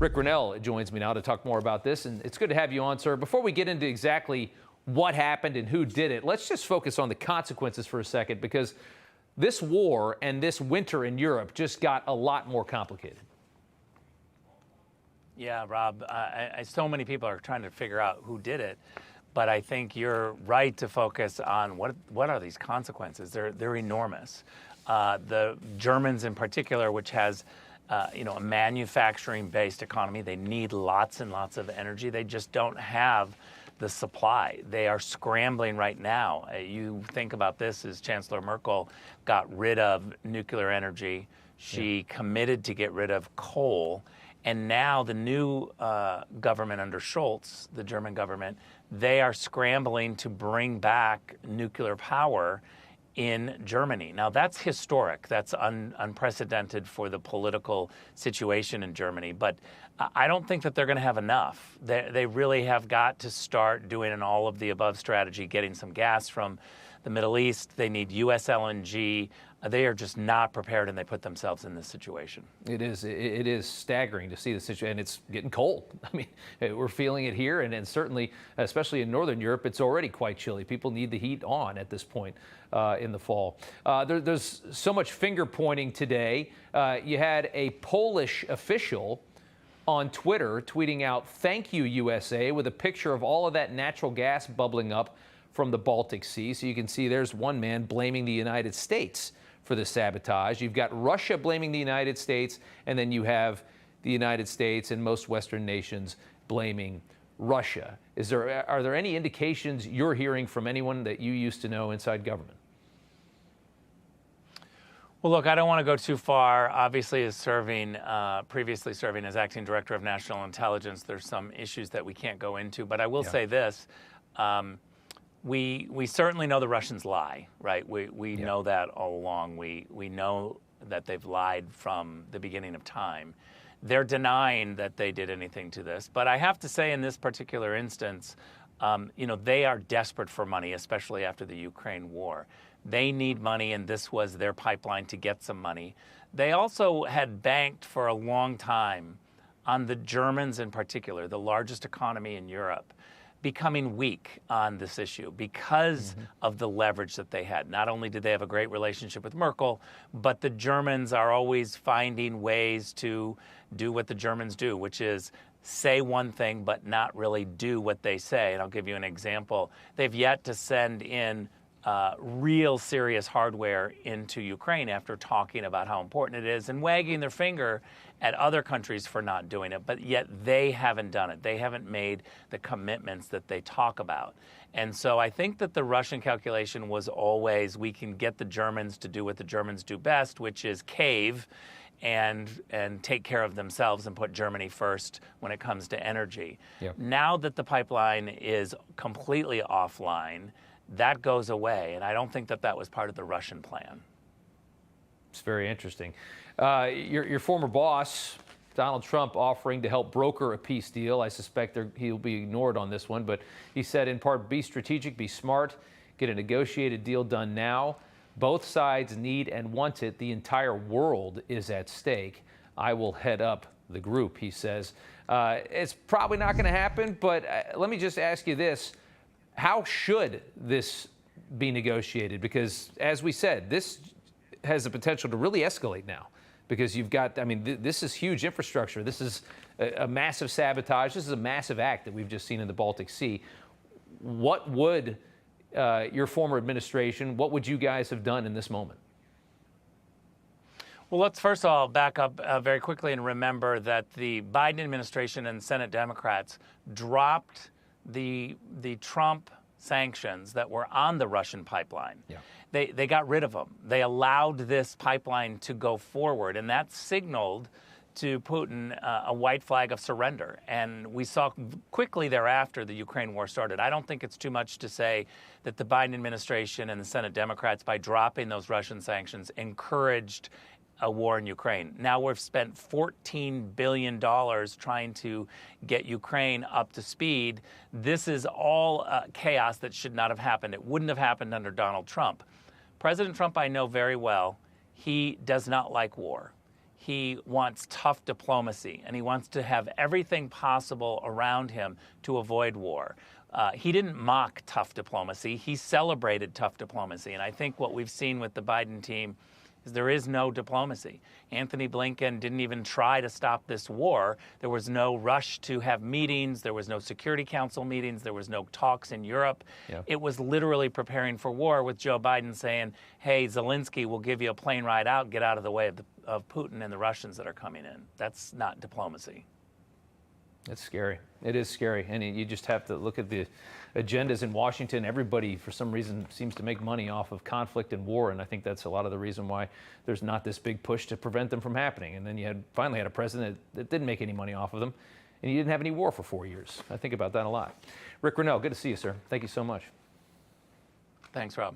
Rick Grenell joins me now to talk more about this, and it's good to have you on, sir. Before we get into exactly what happened and who did it, let's just focus on the consequences for a second, because this war and this winter in Europe just got a lot more complicated. Yeah, Rob, so many people are trying to figure out who did it, but I think you're right to focus on what are these consequences. They're enormous. The Germans in particular, which has a manufacturing-based economy, they need lots and lots of energy. They just don't have the supply. They are scrambling right now. You think about this as Chancellor Merkel got rid of nuclear energy. She committed to get rid of coal. And now the new government under Scholz, the German government, they are scrambling to bring back nuclear power in Germany. Now, that's historic. That's unprecedented for the political situation in Germany. But I don't think that they're going to have enough. They really have got to start doing an all-of-the-above strategy, getting some gas from the Middle East. They need U.S. LNG. They are just not prepared, and they put themselves in this situation. It is staggering to see the situation, and it's getting cold. I mean, we're feeling it here, and certainly, especially in Northern Europe, it's already quite chilly. People need the heat on at this point in the fall. There's so much finger pointing today. You had a Polish official on Twitter tweeting out, "Thank you, USA," with a picture of all of that natural gas bubbling up from the Baltic Sea. So you can see there's one man blaming the United States for the sabotage. You've got Russia blaming the United States, and then you have the United States and most Western nations blaming Russia. Are there any indications you're hearing from anyone that you used to know inside government? Well, look, I don't want to go too far. Obviously, as previously serving as acting director of national intelligence, there's some issues that we can't go into. But I will say this. We certainly know the Russians lie, right? We know that all along. We know that they've lied from the beginning of time. They're denying that they did anything to this. But I have to say, in this particular instance, they are desperate for money, especially after the Ukraine war. They need money, and this was their pipeline to get some money. They also had banked for a long time on the Germans in particular, the largest economy in Europe, becoming weak on this issue because of the leverage that they had. Not only did they have a great relationship with Merkel, but the Germans are always finding ways to do what the Germans do, which is say one thing but not really do what they say. And I'll give you an example. They've yet to send in real serious hardware into Ukraine after talking about how important it is and wagging their finger at other countries for not doing it, but yet they haven't done it. They haven't made the commitments that they talk about. And so I think that the Russian calculation was always, we can get the Germans to do what the Germans do best, which is cave and take care of themselves and put Germany first when it comes to energy. Yep. Now that the pipeline is completely offline, that goes away, and I don't think that was part of the Russian plan. It's very interesting. Your former boss, Donald Trump, offering to help broker a peace deal. I suspect he'll be ignored on this one, but he said in part, be strategic, be smart, get a negotiated deal done now. Both sides need and want it. The entire world is at stake. I will head up the group, he says. It's probably not going to happen, but let me just ask you this. How should this be negotiated? Because, as we said, this has the potential to really escalate now. Because you've got, this is huge infrastructure. This is a massive sabotage. This is a massive act that we've just seen in the Baltic Sea. What would your former administration, what would you guys have done in this moment? Well, let's first of all back up very quickly and remember that the Biden administration and Senate Democrats dropped the Trump sanctions that were on the Russian pipeline. Yeah. They got rid of them. They allowed this pipeline to go forward, and that signaled to Putin a white flag of surrender. And we saw quickly thereafter the Ukraine war started. I don't think it's too much to say that the Biden administration and the Senate Democrats, by dropping those Russian sanctions, encouraged a war in Ukraine. Now we've spent $14 billion trying to get Ukraine up to speed. This is all chaos that should not have happened. It wouldn't have happened under Donald Trump. President Trump, I know very well, he does not like war. he wants tough diplomacy, and he wants to have everything possible around him to avoid war. He didn't mock tough diplomacy. He celebrated tough diplomacy. And I think what we've seen with the Biden team is there is no diplomacy. Anthony Blinken didn't even try to stop this war. There was no rush to have meetings. There was no Security Council meetings. There was no talks in Europe. Yeah. It was literally preparing for war, with Joe Biden saying, hey, Zelensky will give you a plane ride out, get out of the way of Putin and the Russians that are coming in. That's not diplomacy. It's scary. It is scary. And you just have to look at the agendas in Washington. Everybody, for some reason, seems to make money off of conflict and war. And I think that's a lot of the reason why there's not this big push to prevent them from happening. And then you finally had a president that didn't make any money off of them. And you didn't have any war for 4 years. I think about that a lot. Rick Grenell, good to see you, sir. Thank you so much. Thanks, Rob.